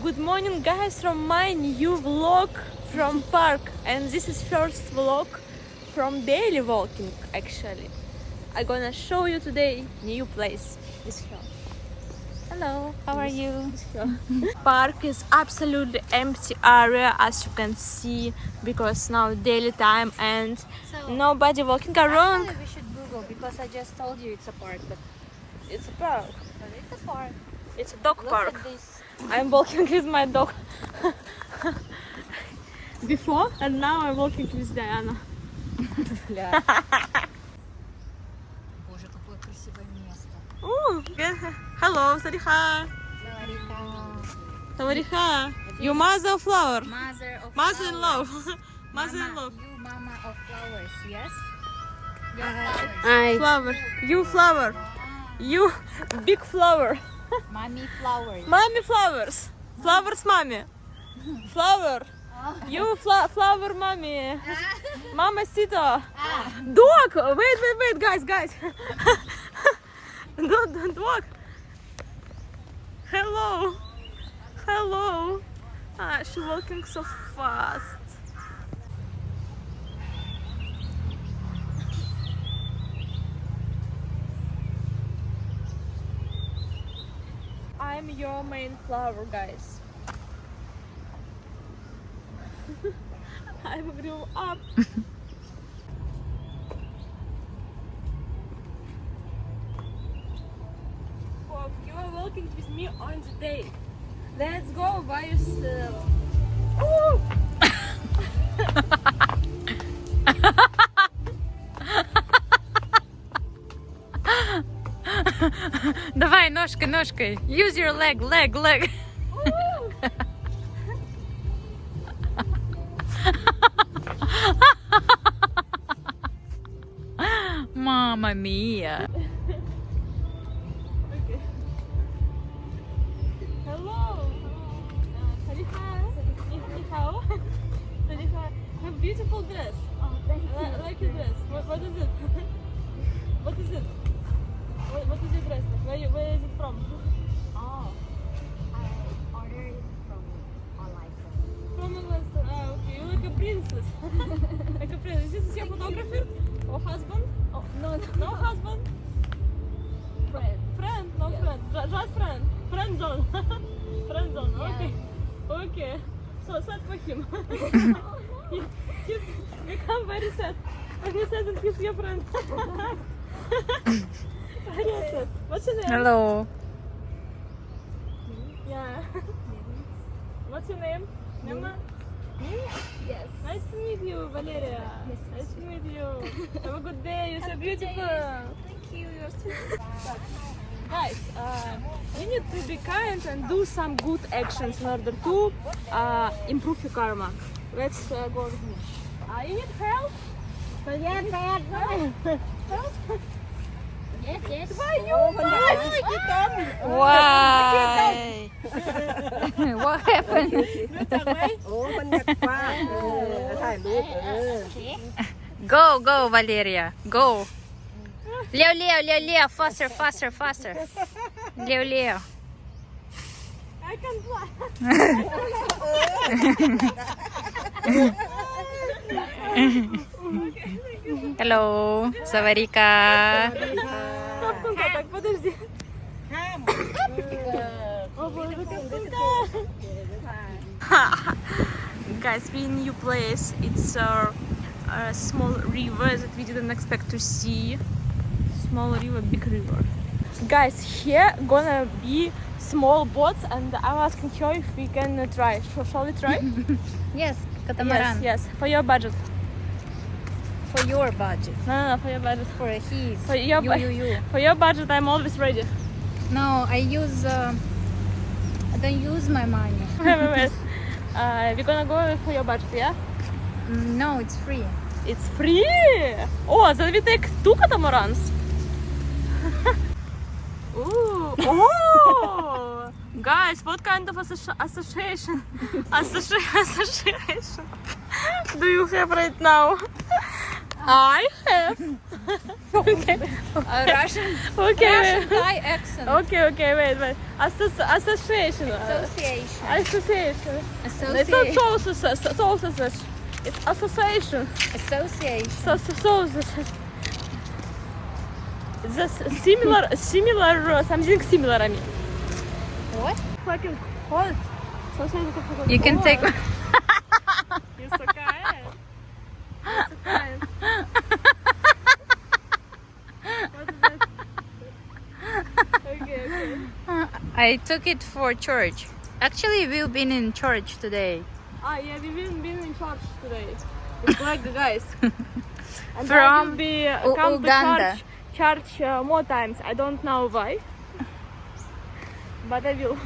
Good morning guys from my new vlog from park, and this is first vlog from daily walking actually. I'm gonna show you today new place. This hill. Hello, how are you? Park is absolutely empty area as you can see because now daily time and nobody walking around. Actually, we should Google because I just told you it's a park, but It's a park. it's a park. It's a dog Look park. at this. I'm walking with my dog before and now I'm walking with Diana. Боже, какое красивое место. Hello, Sariha. Sariha. You mother of flower. Mother-in-law. Mother-in-law. You mama of flowers, yes? Flower. You flower. You big flower. Mommy flowers. Mommy flowers. Flowers mommy. Flower. You flower mommy. Mama Sita. Dog. Wait, guys. Don't walk. Hello. She's walking so fast. I'm your main flower, guys. I grew up. Oh, you are walking with me on the day. Let's go by yourself. Oh! Давай, ножкой. Use your leg. Mamma mia. Okay. Hello. Sariha. Ni hao. Sariha. Have beautiful dress. Oh, thank I like your dress. What is it? What is it? What is your dress? Where is it from? Oh, I ordered it from online. From England. Okay. You like a princess. Like a princess. This is your photographer or husband? Oh, no. No husband. Friend. No friend. Just friend. Friend zone. Friend zone. Okay. Okay. So sad for him. He's become very sad. When he said that he's your friend. Very sad. What's your name? Hello. Yeah. What's your name? Nema? Yes. Nice to meet you, Valeria. Nice to meet you. Have a good day. You're so beautiful. Thank you. You're so Guys, you need to be kind and do some good actions in order to improve your karma. Let's go with me. You need help? Yes. Why you? Why? What happened? โอ้มันอยากกว้างถ่ายรูป Go, Valeria. Go. Leo. Faster. Leo. I can fly. Hello, Savarika. Так, подожди. ห้าม О, боже, как круто. Guys, we in new place. It's a small river that we didn't expect to see. Small river, big river. Guys, here gonna be small boats, and I'm asking her if we can try. Shall we try? Yes, catamaran. Yes. For your budget. For your budget. No, for your budget. For his. For your You. For your budget, I'm always ready. No, I don't use my money. Wait. We're gonna go for your budget, yeah? No, it's free. It's free! Oh, then we take 2 catamarans. Ooh. Oh! Guys, what kind of association do you have right now? I have. Okay. Russian Okay. Thai accent. Okay. Wait. Association. Association. It's not sausages. It's association. Association. Sausages. It's just similar. Something similar. I mean. What? Fucking hot. You can take. You're so kind. You're so kind. What is that? Okay. I took it for church. Actually, we've been in church today. Yeah, we've been in church today. It's like the guys. And From I will be come Uganda. to church more times. I don't know why, but I will.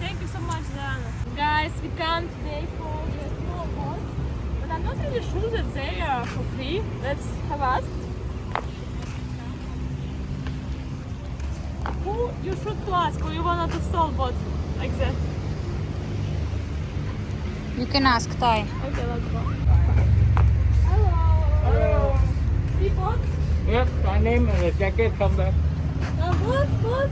Thank you so much, Diana. Guys, we come today for the snowboard, but I'm not really sure that they are for free. Let's have a ask. Who you should to ask? Who you wanna to snowboard like that? You can ask Thai. Okay, let's go. Hello. 3 boats? Yes, my name and the jacket come back. What?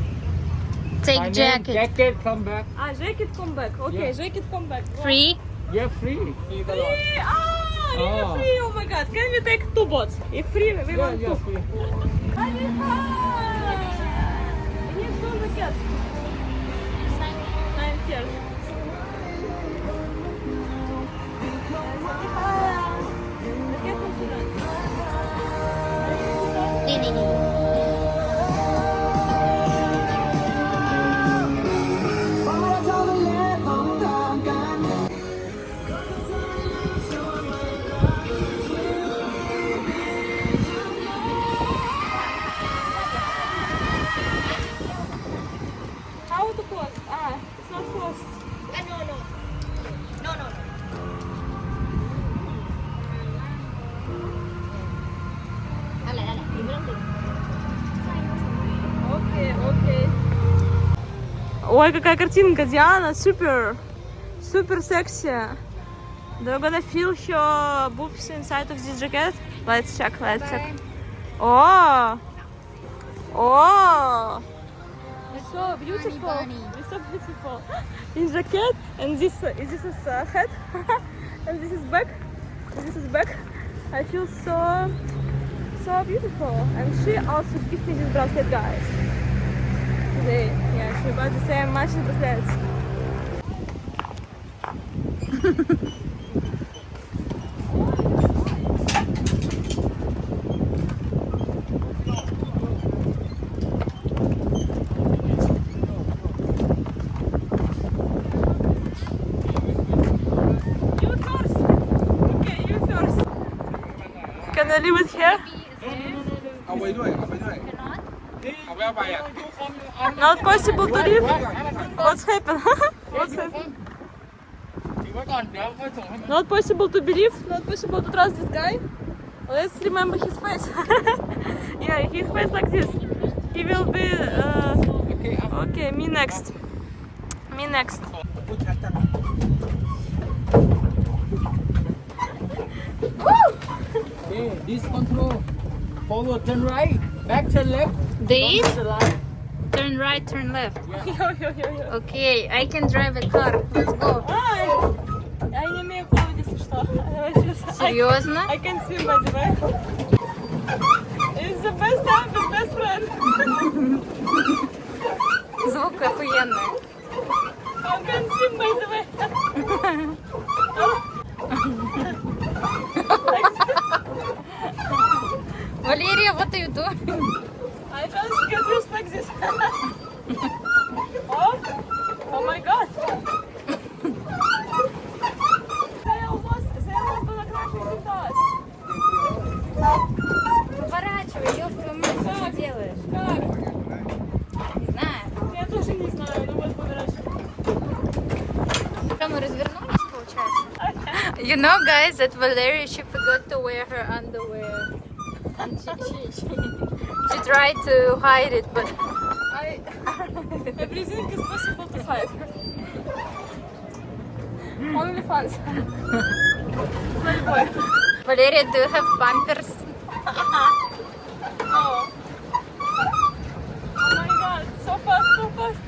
Take My name, jacket. jacket come back. Jacket come back. Okay, Yeah. jacket come back. Free. Yeah, free. Free the lot. Free! Really Oh. free! Oh my god, can we take 2 boats? If free, we want Yeah, 2. free. Here's all the cats. I'm here. How to close? It's not closed. Окей. Ой, какая картинка, Диана, супер sexy. Do you gonna feel your boobs inside of this jacket? Let's check. Oh, so beautiful. It's so beautiful. In jacket, and this is head, and this is back. I feel so beautiful. And she also gifted me this bracelet, guys. Today, yeah, she bought the same matching bracelets. You first. Okay, you first. Can I leave it here? เอาไปด้วย เอาไปด้วย เอาไปเอาไปอ่ะ Not possible to leave. What's happened? What's happened? ถือไว้ก่อน เดี๋ยวค่อยส่งให้มัน Not possible to believe. Not possible to trust this guy. Let's remember his face. Yeah, his face like this. He will be. โอเคเอา Okay, me next. Me next. ผู้ชัดจัง Okay, this control. Forward, turn right. Back, turn left. This. Don't the line. Turn right, turn left. Yo. Okay, I can drive a car. Let's go. Ай! Я не умею плавать, если что. Серьезно? I can swim, by the way. It's the best time, the best friend. Звук охуенный. I can swim, by the way. Валерия, what are you doing? I just get used like this. Oh my god. They almost gonna crash into us. Поворачивай, ёб твою мать, что ты делаешь? Как? Не знаю. Я тоже не знаю, но вот поворачивай. Что, мы развернулись, получается? You know, guys, that Valeria, she forgot to wear her underwear. And she tried to hide it, but Everything is possible to hide. Only fans. Valeria, do you have pampers? No. Oh my god, so fast, so fast.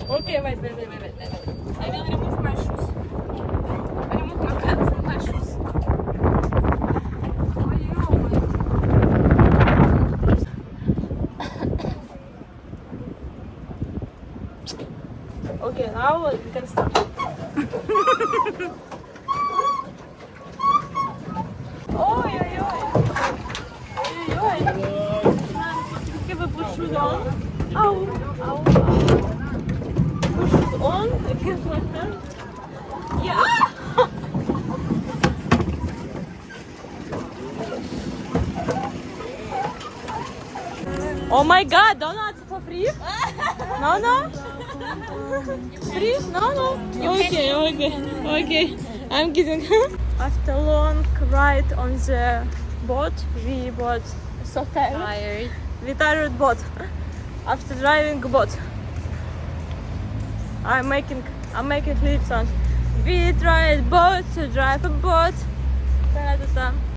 Okay, wait. I will remove my shoes. Remove my pants and my shoes. Okay, now we can start. Ой-ой-ой. Can we put shoes on? Ow. Put shoes on against my hand. Yeah. Oh my god, donuts for free? No? Free? No. Okay. I'm kidding. After a long ride on the boat, we bought so tired. We tired boat. After driving boat, I'm making clips on. We tried boat to drive a boat. Ta-da-da-da.